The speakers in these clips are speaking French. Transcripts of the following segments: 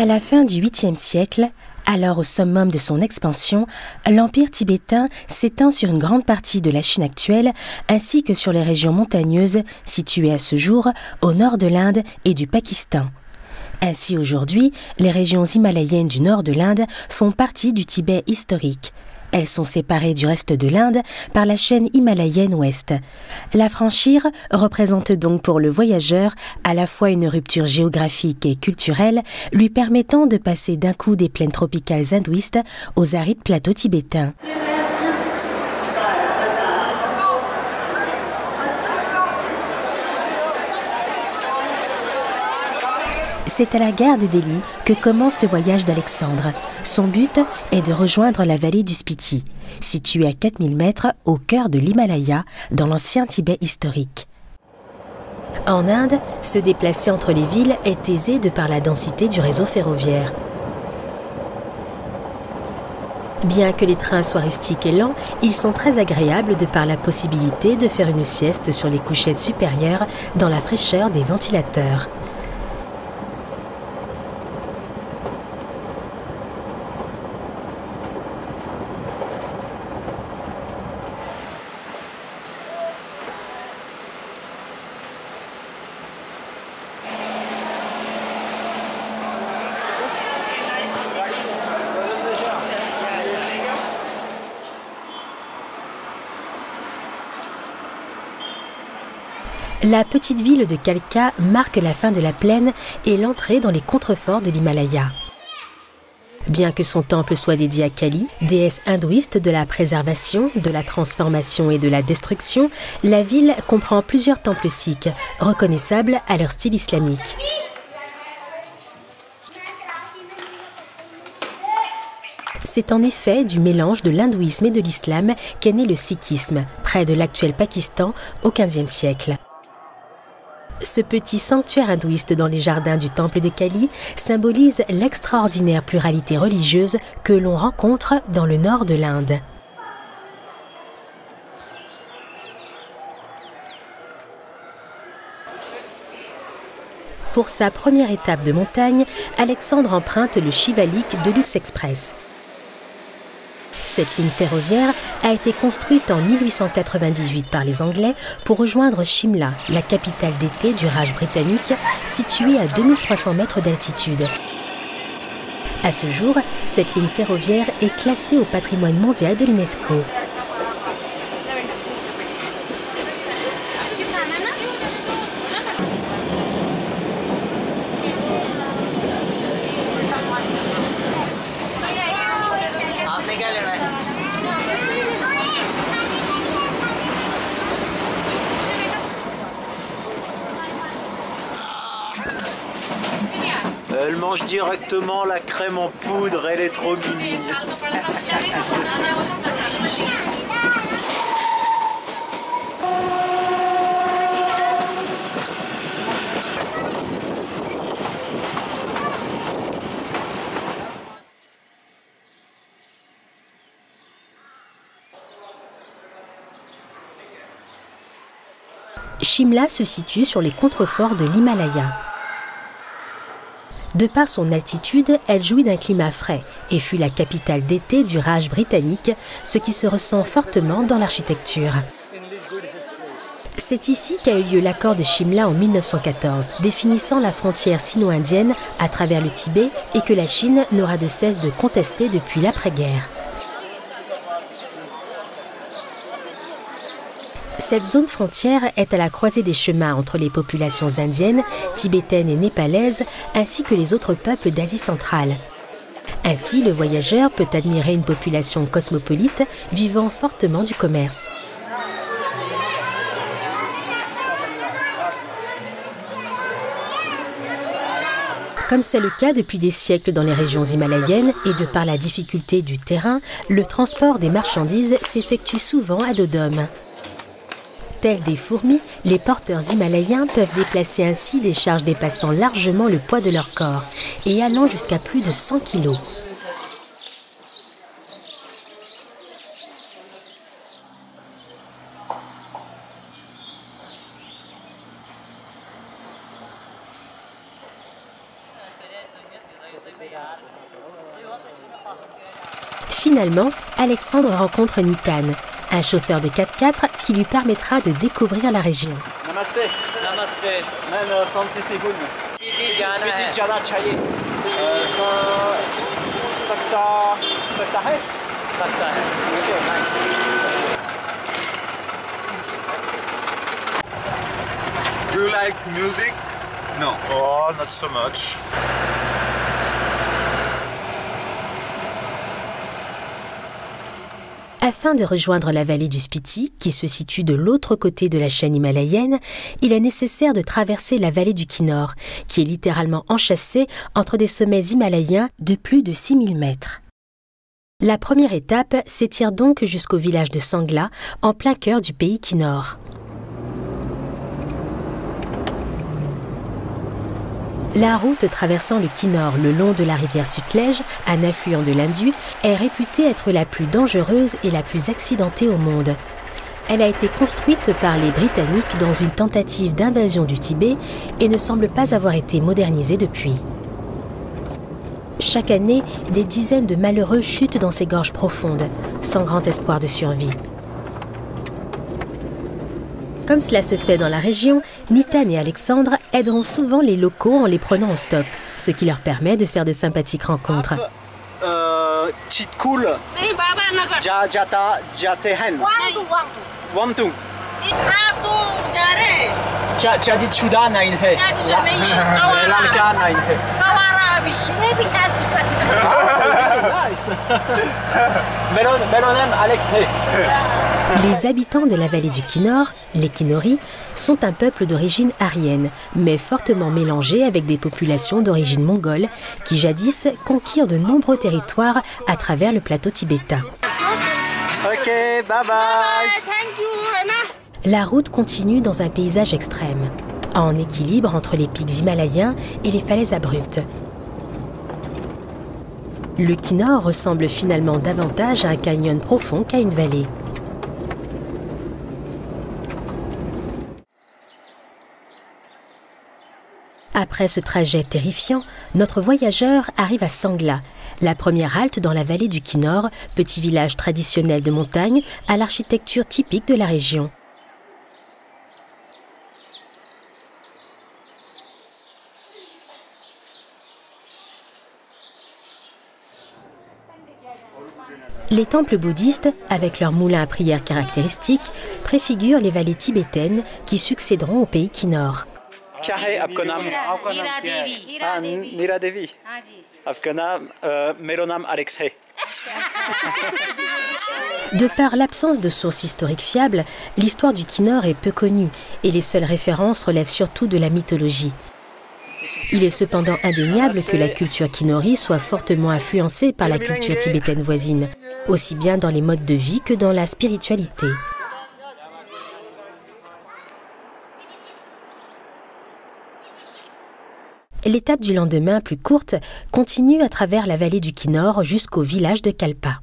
À la fin du 8e siècle, alors au summum de son expansion, l'empire tibétain s'étend sur une grande partie de la Chine actuelle ainsi que sur les régions montagneuses situées à ce jour au nord de l'Inde et du Pakistan. Ainsi aujourd'hui, les régions himalayennes du nord de l'Inde font partie du Tibet historique. Elles sont séparées du reste de l'Inde par la chaîne himalayenne ouest. La franchir représente donc pour le voyageur à la fois une rupture géographique et culturelle, lui permettant de passer d'un coup des plaines tropicales hindouistes aux arides plateaux tibétains. C'est à la gare de Delhi que commence le voyage d'Alexandre. Son but est de rejoindre la vallée du Spiti, située à 4000 mètres au cœur de l'Himalaya, dans l'ancien Tibet historique. En Inde, se déplacer entre les villes est aisé de par la densité du réseau ferroviaire. Bien que les trains soient rustiques et lents, ils sont très agréables de par la possibilité de faire une sieste sur les couchettes supérieures dans la fraîcheur des ventilateurs. La petite ville de Kalka marque la fin de la plaine et l'entrée dans les contreforts de l'Himalaya. Bien que son temple soit dédié à Kali, déesse hindouiste de la préservation, de la transformation et de la destruction, la ville comprend plusieurs temples sikhs, reconnaissables à leur style islamique. C'est en effet du mélange de l'hindouisme et de l'islam qu'est né le sikhisme, près de l'actuel Pakistan, au XVe siècle. Ce petit sanctuaire hindouiste dans les jardins du temple de Kali symbolise l'extraordinaire pluralité religieuse que l'on rencontre dans le nord de l'Inde. Pour sa première étape de montagne, Alexandre emprunte le Shivalik Deluxe Express. Cette ligne ferroviaire a été construite en 1898 par les Anglais pour rejoindre Shimla, la capitale d'été du Raj britannique, située à 2300 mètres d'altitude. À ce jour, cette ligne ferroviaire est classée au patrimoine mondial de l'UNESCO. Elle mange directement la crème en poudre, elle est trop mimi. Shimla se situe sur les contreforts de l'Himalaya. De par son altitude, elle jouit d'un climat frais et fut la capitale d'été du Raj britannique, ce qui se ressent fortement dans l'architecture. C'est ici qu'a eu lieu l'accord de Shimla en 1914, définissant la frontière sino-indienne à travers le Tibet et que la Chine n'aura de cesse de contester depuis l'après-guerre. Cette zone frontière est à la croisée des chemins entre les populations indiennes, tibétaines et népalaises, ainsi que les autres peuples d'Asie centrale. Ainsi, le voyageur peut admirer une population cosmopolite vivant fortement du commerce. Comme c'est le cas depuis des siècles dans les régions himalayennes et de par la difficulté du terrain, le transport des marchandises s'effectue souvent à dos d'homme. Tels des fourmis, les porteurs himalayens peuvent déplacer ainsi des charges dépassant largement le poids de leur corps et allant jusqu'à plus de 100 kg. Finalement, Alexandre rencontre Nitan, un chauffeur de 4x4 qui lui permettra de découvrir la région. Namaste. Namaste. मैं फ्रांसीसी हूँ पीटी जाना है जाना चाहिए सकता है सकता है Okay, nice. Do you like music? No. Oh, not so much. Afin de rejoindre la vallée du Spiti, qui se situe de l'autre côté de la chaîne himalayenne, il est nécessaire de traverser la vallée du Kinor, qui est littéralement enchâssée entre des sommets himalayens de plus de 6000 mètres. La première étape s'étire donc jusqu'au village de Sangla, en plein cœur du pays Kinor. La route traversant le Kinor le long de la rivière Sutlej, un affluent de l'Indu, est réputée être la plus dangereuse et la plus accidentée au monde. Elle a été construite par les Britanniques dans une tentative d'invasion du Tibet et ne semble pas avoir été modernisée depuis. Chaque année, des dizaines de malheureux chutent dans ces gorges profondes, sans grand espoir de survie. Comme cela se fait dans la région, Nitan et Alexandre aideront souvent les locaux en les prenant en stop, ce qui leur permet de faire de sympathiques rencontres. Chitkul. Jate hen. Wamtung. Jadi chuda nain hai. Lalka nain hai. Nice. Melonem Alex hai. Les habitants de la vallée du Kinor, les Kinori, sont un peuple d'origine aryenne, mais fortement mélangé avec des populations d'origine mongole qui jadis conquirent de nombreux territoires à travers le plateau tibétain. Ok, bye bye. La route continue dans un paysage extrême, en équilibre entre les pics himalayens et les falaises abruptes. Le Kinor ressemble finalement davantage à un canyon profond qu'à une vallée. Après ce trajet terrifiant, notre voyageur arrive à Sangla, la première halte dans la vallée du Kinor, petit village traditionnel de montagne à l'architecture typique de la région. Les temples bouddhistes, avec leurs moulins à prière caractéristiques, préfigurent les vallées tibétaines qui succéderont au pays Kinor. क्या है आपका नाम? नीरा देवी. आपका नाम मेरा नाम Alex है. De par l'absence de sources historiques fiables, l'histoire du Kinor est peu connue et les seules références relèvent surtout de la mythologie. Il est cependant indéniable que la culture Kinori soit fortement influencée par la culture tibétaine voisine, aussi bien dans les modes de vie que dans la spiritualité. L'étape du lendemain, plus courte, continue à travers la vallée du Kinor jusqu'au village de Kalpa.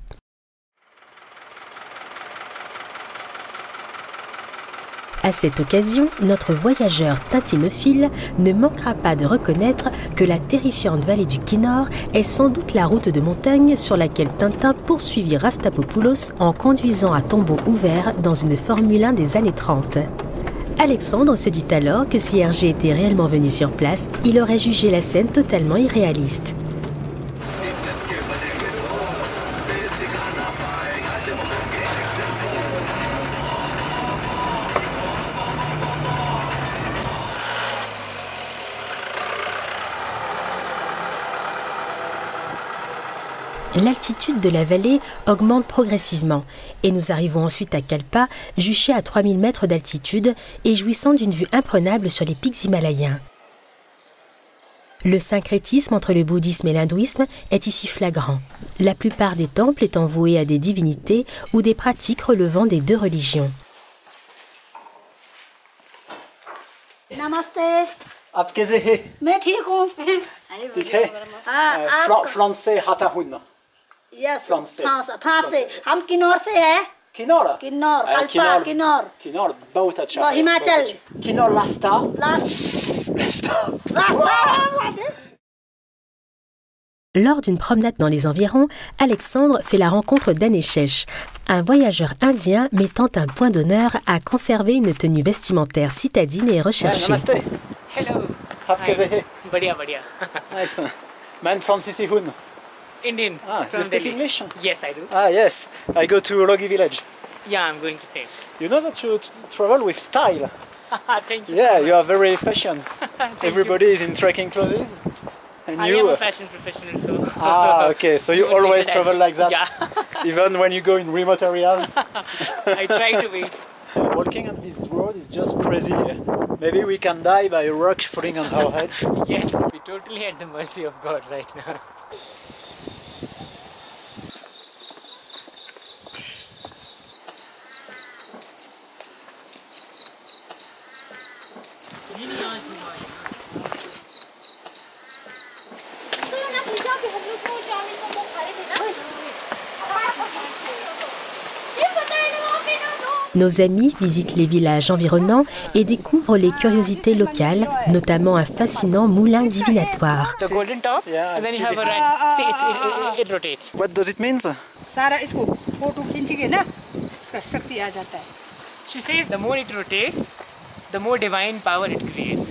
À cette occasion, notre voyageur tintinophile ne manquera pas de reconnaître que la terrifiante vallée du Kinor est sans doute la route de montagne sur laquelle Tintin poursuivit Rastapopoulos en conduisant à tombeau ouvert dans une Formule 1 des années 30. Alexandre se dit alors que si Hergé était réellement venu sur place, il aurait jugé la scène totalement irréaliste. L'altitude de la vallée augmente progressivement et nous arrivons ensuite à Kalpa, juché à 3000 mètres d'altitude et jouissant d'une vue imprenable sur les pics himalayens. Le syncrétisme entre le bouddhisme et l'hindouisme est ici flagrant, la plupart des temples étant voués à des divinités ou des pratiques relevant des deux religions. Namaste. आप कैसे हैं? मैं ठीक हूँ. ठीक है. फ्रांस से आता हूँ ना. यस फ्रांस से. फ्रांस से. हम किन्नौर से हैं. किन्नौर. किन्नौर. कल्पा किन्नौर. किन्नौर बहुत अच्छा. हिमाचल. किन्नौर रास्ता. रास्ता. Lors d'une promenade dans les environs, Alexandre fait la rencontre d'Aneshesh, un voyageur indien mettant un point d'honneur à conserver une tenue vestimentaire citadine et recherchée. Namaste. Hello. Hap Hi. kaze hai? Badhiya, badhiya. Nice. Man from Sisihun. Indian Ah, from you speak Delhi. English? Yes, I do. Ah, yes. I go to Logi village. Yeah, I'm going to say. You know that you travel with style. Thank you. Yeah, so you are much. very fashion. Thank Everybody you. is in trekking clothes. And I you. am a fashion professional, so. Ah, okay. So you Don't take always it as- travel like that? Yeah, Even when you go in remote areas? I try to be. Walking on this road is just crazy. Maybe we can die by a rock falling on our head. Yes, we're totally at the mercy of God right now. Nos amis visitent les villages environnants et découvrent les curiosités locales, notamment un fascinant moulin divinatoire. The golden top, Yeah, and then you I've have a seen right. See, it rotates. What does it mean? सारा इसको फोटो खींचेंगे ना इसका शक्ति आ जाता है. She says the more it rotates, the more divine power it creates.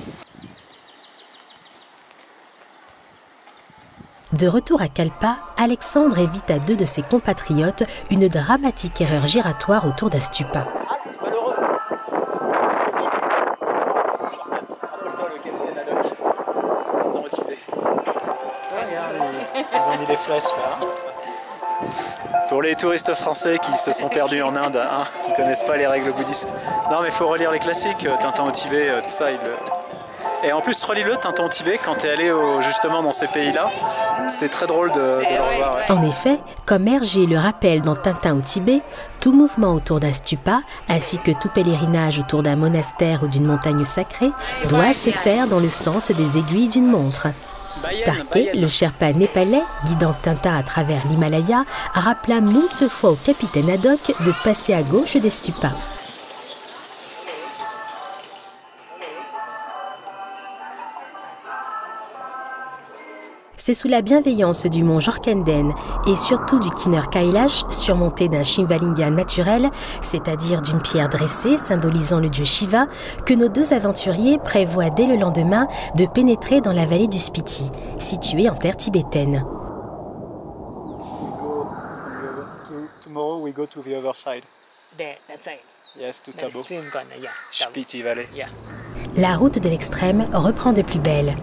De retour à Kalpa, Alexandre évite à deux de ses compatriotes une dramatique erreur giratoire autour d'un stupa. Malheureux. Le capitaine Haddock. Attends, motivé. Ils ont mis les flèches là. Pour les touristes français qui se sont perdus en Inde, hein, qui connaissent pas les règles bouddhistes. Non mais il faut relire les classiques, Tintin au Tibet, tout ça. Et en plus relis-le, Tintin au Tibet, quand tu es allé justement dans ces pays-là. C'est très drôle de le revoir. Ouais. En effet, comme Hergé le rappelle dans Tintin au Tibet, tout mouvement autour d'un stupa, ainsi que tout pèlerinage autour d'un monastère ou d'une montagne sacrée, doit se faire dans le sens des aiguilles d'une montre. Tarké, le Sherpa népalais, guidant Tintin à travers l'Himalaya, rappela moult fois au capitaine Haddock de passer à gauche des stupas. C'est sous la bienveillance du mont Jorkenden et surtout du Kinner Kailash, surmonté d'un Shimvalinga naturel, c'est-à-dire d'une pierre dressée symbolisant le dieu Shiva, que nos deux aventuriers prévoient dès le lendemain de pénétrer dans la vallée du Spiti, située en terre tibétaine. Tomorrow we go to the other side. There, that side. Yes, to That Tabo. extreme corner, yeah. Tabo. Spiti Valley. Yeah. La route de l'extrême reprend de plus belle.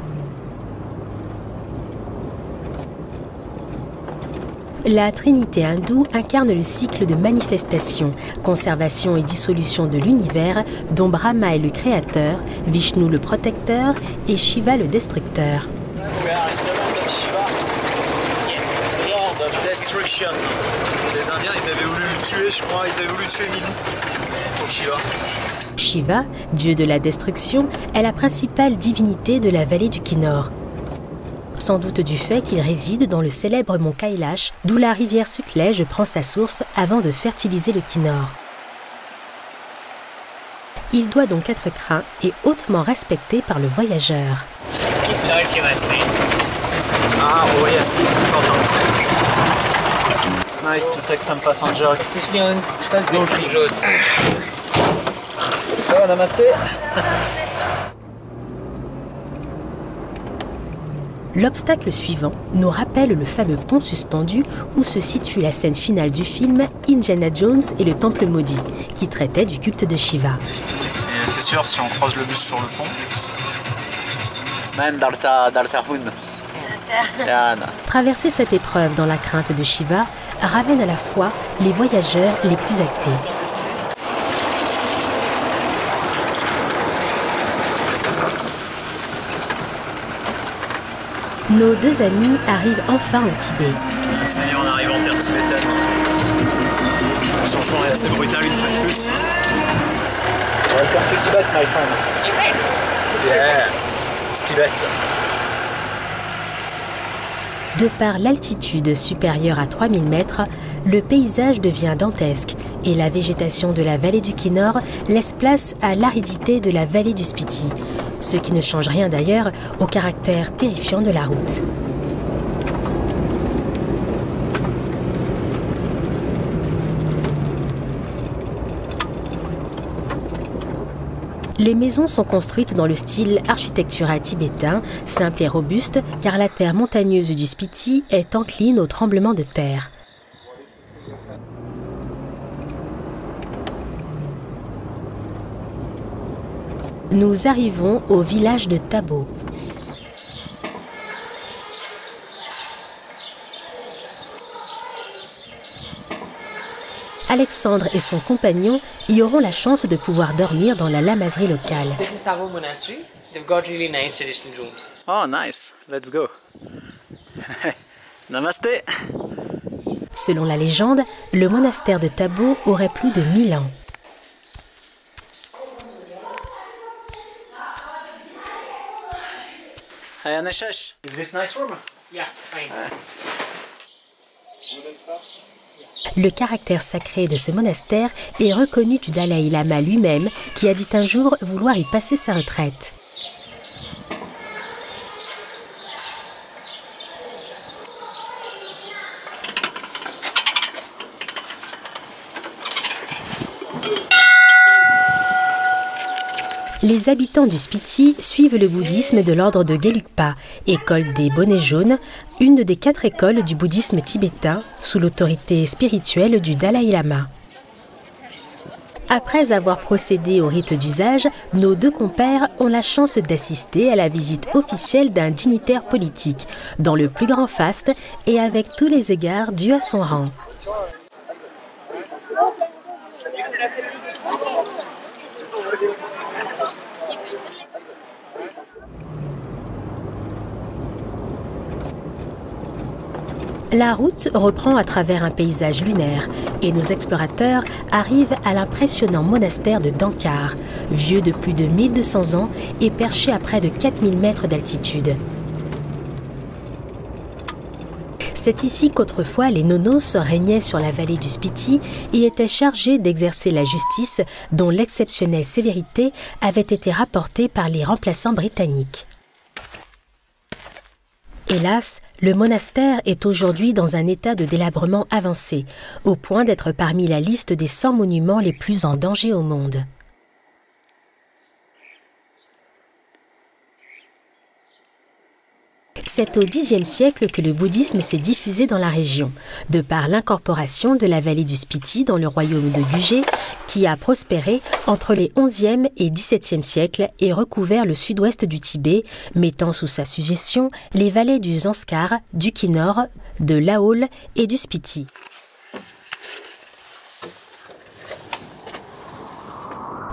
La Trinité hindoue incarne le cycle de manifestation, conservation et dissolution de l'univers dont Brahma est le créateur, Vishnu le protecteur et Shiva le destructeur. We are in the land of Shiva. Yes. The Lord of Destruction. Les Indiens, ils avaient voulu le tuer, je crois. Ils avaient voulu tuer Milou. Pour Shiva. Shiva, dieu de la destruction, est la principale divinité de la vallée du Kinor. Sans doute du fait qu'il réside dans le célèbre mont Kailash, d'où la rivière Sutlej prend sa source avant de fertiliser le Kinor. Il doit donc être craint et hautement respecté par le voyageur. Keep Lord Shiva's name. Ah, oh yes. It's nice to take some passengers. Especially on such difficult roads. So, namaste. L'obstacle suivant nous rappelle le fameux pont suspendu où se situe la scène finale du film Indiana Jones et le Temple maudit, qui traitait du culte de Shiva. Et c'est sûr, si on croise le bus sur le pont. Man, Daltarhun. Traverser cette épreuve dans la crainte de Shiva ramène à la fois les voyageurs les plus actés. Nos deux amis arrivent enfin au Tibet. Ça y est, on arrive en terre tibétaine. Le changement est assez brutal une fois de plus. Welcome to Tibet, my friend. Is it? Yeah, it's Tibet. De par l'altitude supérieure à 3000 mètres, le paysage devient dantesque et la végétation de la vallée du Kinor laisse place à l'aridité de la vallée du Spiti, ce qui ne change rien d'ailleurs au caractère terrifiant de la route. Les maisons sont construites dans le style architectural tibétain, simple et robuste, car la terre montagneuse du Spiti est encline aux tremblements de terre. Nous arrivons au village de Tabo. Alexandre et son compagnon y auront la chance de pouvoir dormir dans la lamaserie locale. This is Tabo Monastery. They've got really nice traditional rooms. Oh, nice. Let's go. Namaste. Selon la légende, le monastère de Tabo aurait plus de 1000 ans. Hey, Aneshesh, is this nice room? Yeah, it's fine. Le caractère sacré de ce monastère est reconnu du Dalai Lama lui-même, qui a dit un jour vouloir y passer sa retraite. Les habitants du Spiti suivent le bouddhisme de l'ordre de Gelugpa, école des bonnets jaunes, une des 4 écoles du bouddhisme tibétain, sous l'autorité spirituelle du Dalai Lama. Après avoir procédé au rite d'usage, nos 2 compères ont la chance d'assister à la visite officielle d'un dignitaire politique, dans le plus grand faste et avec tous les égards dus à son rang. La route reprend à travers un paysage lunaire et nos explorateurs arrivent à l'impressionnant monastère de Dankar, vieux de plus de 1200 ans et perché à près de 4000 mètres d'altitude. C'est ici qu'autrefois les nonos régnaient sur la vallée du Spiti et étaient chargés d'exercer la justice dont l'exceptionnelle sévérité avait été rapportée par les remplaçants britanniques. Hélas, le monastère est aujourd'hui dans un état de délabrement avancé, au point d'être parmi la liste des 100 monuments les plus en danger au monde. C'est au Xe siècle que le bouddhisme s'est diffusé dans la région, de par l'incorporation de la vallée du Spiti dans le royaume de Gugé, qui a prospéré entre les XIe et XVIIe siècles et recouvert le sud-ouest du Tibet, mettant sous sa suggestion les vallées du Zanskar, du Kinor, de l'Aol et du Spiti.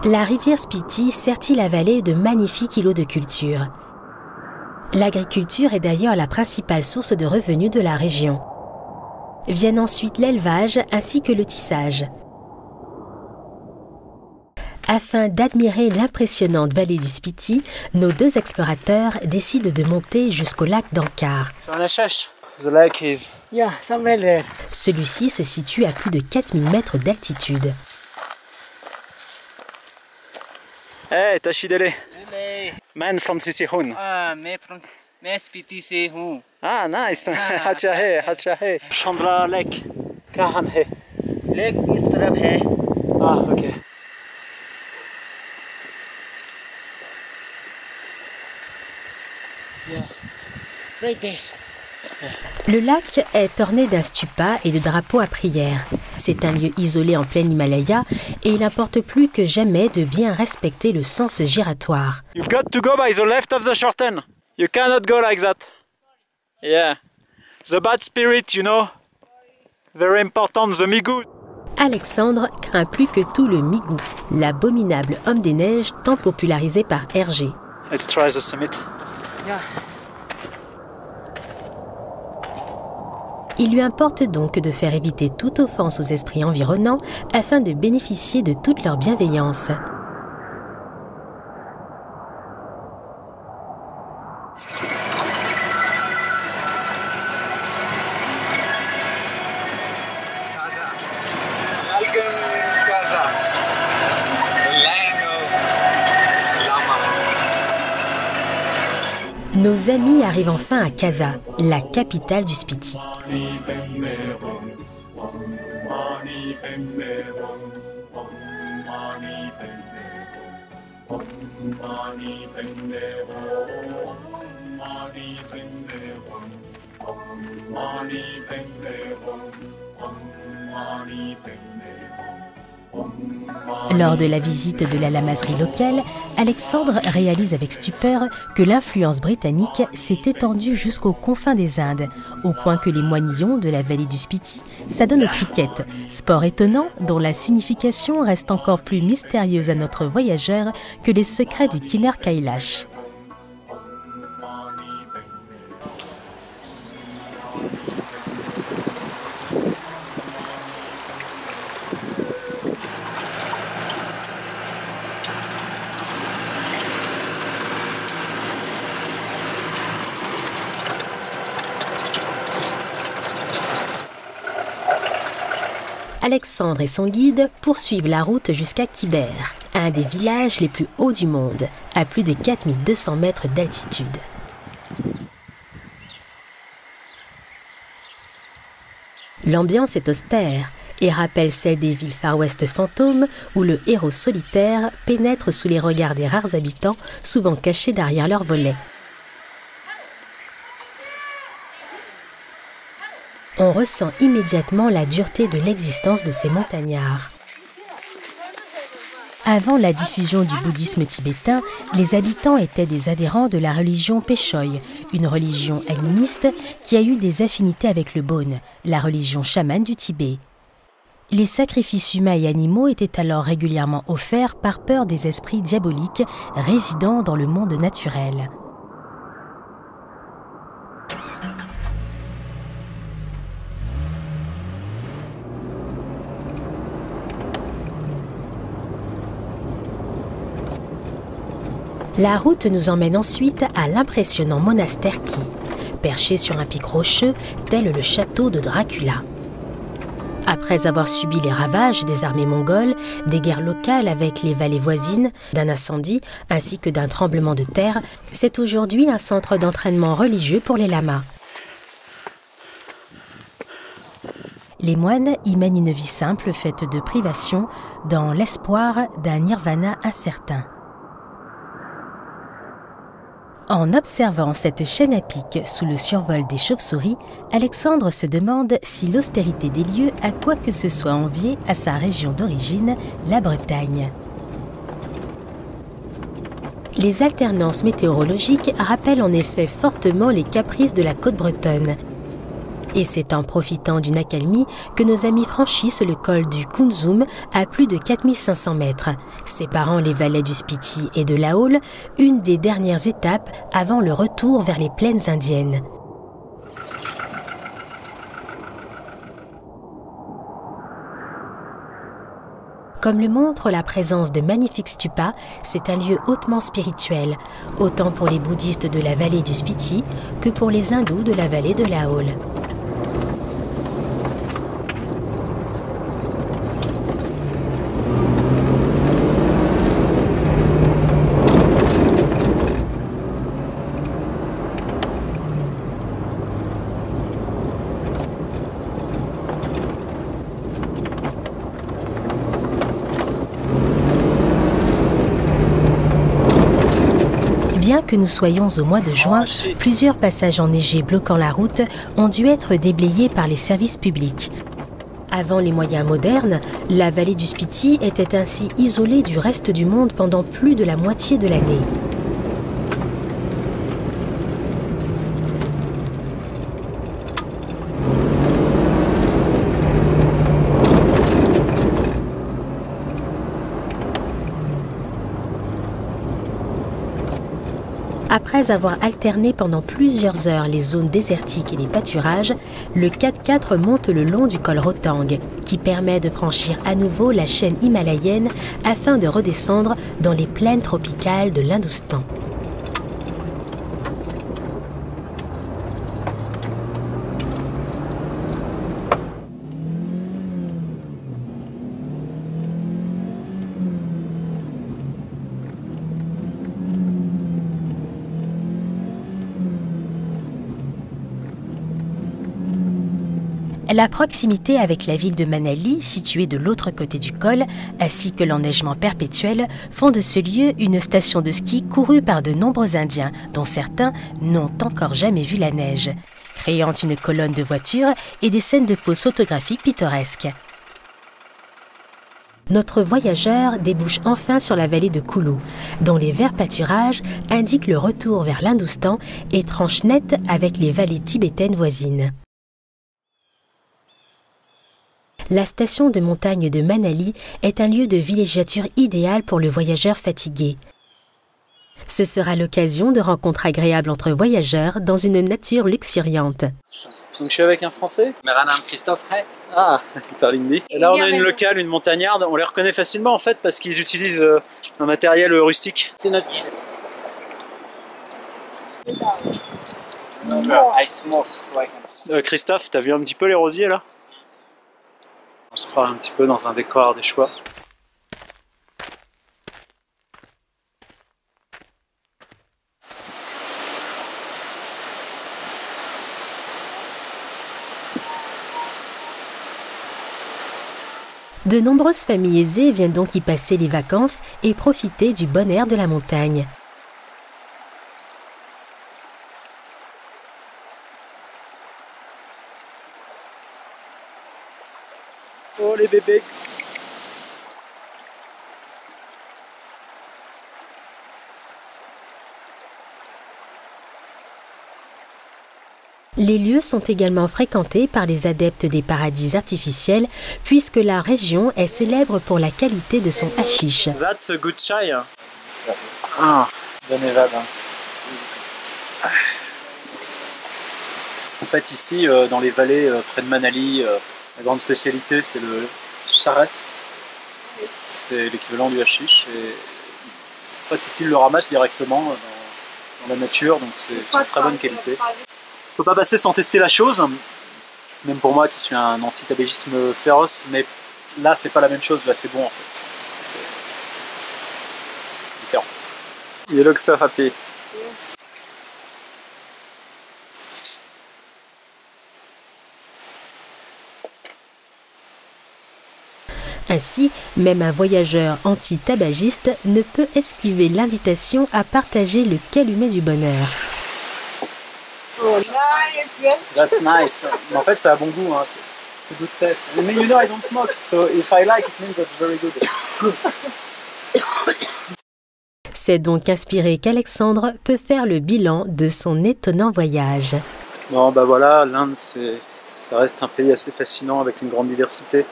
La rivière Spiti sertit la vallée de magnifiques îlots de culture. L'agriculture est d'ailleurs la principale source de revenus de la région. Viennent ensuite l'élevage ainsi que le tissage. Afin d'admirer l'impressionnante vallée du Spiti, nos 2 explorateurs décident de monter jusqu'au lac Dankar. So Aneshesh, the lake is... Yeah, somewhere there. Celui-ci se situe à plus de 4000 mètres d'altitude. Hey, Tashidele. Man from Sisihun. मैं स्पीति से हूँ. Ah, nice. अच्छा है. Chandra Lake. कहाँ है? लेक इस तरफ है. Ah, ok. Yeah, right there. Le lac est orné d'un stupa et de drapeaux à prière. C'est un lieu isolé en plein Himalaya et il importe plus que jamais de bien respecter le sens giratoire. You've got to go by the left of the shorten. You cannot go like that. Yeah. The bad spirit, you know. Very important, the Migu. Alexandre craint plus que tout le Migu, l'abominable homme des neiges tant popularisé par Hergé. Let's try the summit. Yeah. Il lui importe donc de faire éviter toute offense aux esprits environnants afin de bénéficier de toute leur bienveillance. Kaza, the land of Lama. Nos amis arrivent enfin à Kaza, la capitale du Spiti. Lors de la visite de la lamaserie locale, Alexandre réalise avec stupeur que l'influence britannique s'est étendue jusqu'aux confins des Indes, au point que les moignillons de la vallée du Spiti s'adonnent au cricket, sport étonnant dont la signification reste encore plus mystérieuse à notre voyageur que les secrets du Kinnar Kailash. Alexandre et son guide poursuivent la route jusqu'à Khyber, un des villages les plus hauts du monde, à plus de 4200 mètres d'altitude. L'ambiance est austère et rappelle celle des villes Far West fantômes où le héros solitaire pénètre sous les regards des rares habitants, souvent cachés derrière leurs volets. On ressent immédiatement la dureté de l'existence de ces montagnards. Avant la diffusion du bouddhisme tibétain, les habitants étaient des adhérents de la religion Pechoi, une religion animiste qui a eu des affinités avec le Bon, la religion chamane du Tibet. Les sacrifices humains et animaux étaient alors régulièrement offerts par peur des esprits diaboliques résidant dans le monde naturel. La route nous emmène ensuite à l'impressionnant monastère Ki, perché sur un pic rocheux tel le château de Dracula. Après avoir subi les ravages des armées mongoles, des guerres locales avec les vallées voisines, d'un incendie ainsi que d'un tremblement de terre, c'est aujourd'hui un centre d'entraînement religieux pour les lamas. Les moines y mènent une vie simple faite de privations dans l'espoir d'un nirvana incertain. En observant cette chaîne à pic sous le survol des chauves-souris, Alexandre se demande si l'austérité des lieux a quoi que ce soit envié à sa région d'origine, la Bretagne. Les alternances météorologiques rappellent en effet fortement les caprices de la côte bretonne. Et c'est en profitant d'une accalmie que nos amis franchissent le col du Kunzum à plus de 4500 mètres, séparant les vallées du Spiti et de l'Aoul, une des dernières étapes avant le retour vers les plaines indiennes. Comme le montre la présence de magnifiques stupas, c'est un lieu hautement spirituel, autant pour les bouddhistes de la vallée du Spiti que pour les hindous de la vallée de l'Aoul. Bien que nous soyons au mois de juin, plusieurs passages enneigés bloquant la route ont dû être déblayés par les services publics. Avant les moyens modernes, la vallée du Spiti était ainsi isolée du reste du monde pendant plus de la moitié de l'année. Après avoir alterné pendant plusieurs heures les zones désertiques et les pâturages, le 4x4 monte le long du col Rotang, qui permet de franchir à nouveau la chaîne himalayenne afin de redescendre dans les plaines tropicales de l'Hindoustan. La proximité avec la ville de Manali, située de l'autre côté du col, ainsi que l'enneigement perpétuel, font de ce lieu une station de ski courue par de nombreux Indiens, dont certains n'ont encore jamais vu la neige, créant une colonne de voitures et des scènes de pose photographiques pittoresques. Notre voyageur débouche enfin sur la vallée de Kulu, dont les verts pâturages indiquent le retour vers l'Hindoustan et tranchent net avec les vallées tibétaines voisines. La station de montagne de Manali est un lieu de villégiature idéal pour le voyageur fatigué. Ce sera l'occasion de rencontres agréables entre voyageurs dans une nature luxuriante. Donc je suis avec un Français. मेरा नाम Christophe है. Ah, il parle hindi. Et là on a une locale, une montagnarde. On les reconnaît facilement en fait parce qu'ils utilisent un matériel rustique. C'est notre guide. I smoke, so I can... Christophe, t'as vu un petit peu les rosiers là? On se croit un petit peu dans un décor des choix. De nombreuses familles aisées viennent donc y passer les vacances et profiter du bon air de la montagne. Oh les bébés! Les lieux sont également fréquentés par les adeptes des paradis artificiels puisque la région est célèbre pour la qualité de son hashish. That's a good chai. Ah, bonne évade. En fait ici, dans les vallées près de Manali, la grande spécialité c'est le charas. C'est l'équivalent du hashish. Et en fait ici ils le ramassent directement dans la nature, donc c'est de très bonne qualité. On peut pas passer sans tester la chose, même pour moi qui suis un anti-tabagisme féroce, mais là c'est pas la même chose, là c'est bon en fait. C'est différent. You look so happy. Ainsi, même un voyageur anti-tabagiste ne peut esquiver l'invitation à partager le calumet du bonheur. That's nice. Mais en fait, ça a bon goût, hein. C'est good taste. Mais you know, I don't smoke, so if I like, it means that's very good. C'est donc inspiré qu'Alexandre peut faire le bilan de son étonnant voyage. Bon, bah voilà, l'Inde, ça reste un pays assez fascinant avec une grande diversité,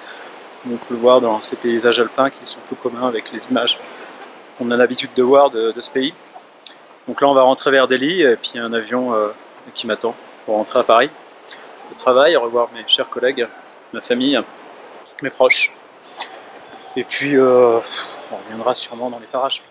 comme on peut le voir dans ces paysages alpins qui sont peu communs avec les images qu'on a l'habitude de voir de ce pays. Donc là, on va rentrer vers Delhi et puis il y a un avion qui m'attend pour rentrer à Paris, au travail, revoir mes chers collègues, ma famille, mes proches. Et puis, on reviendra sûrement dans les parages.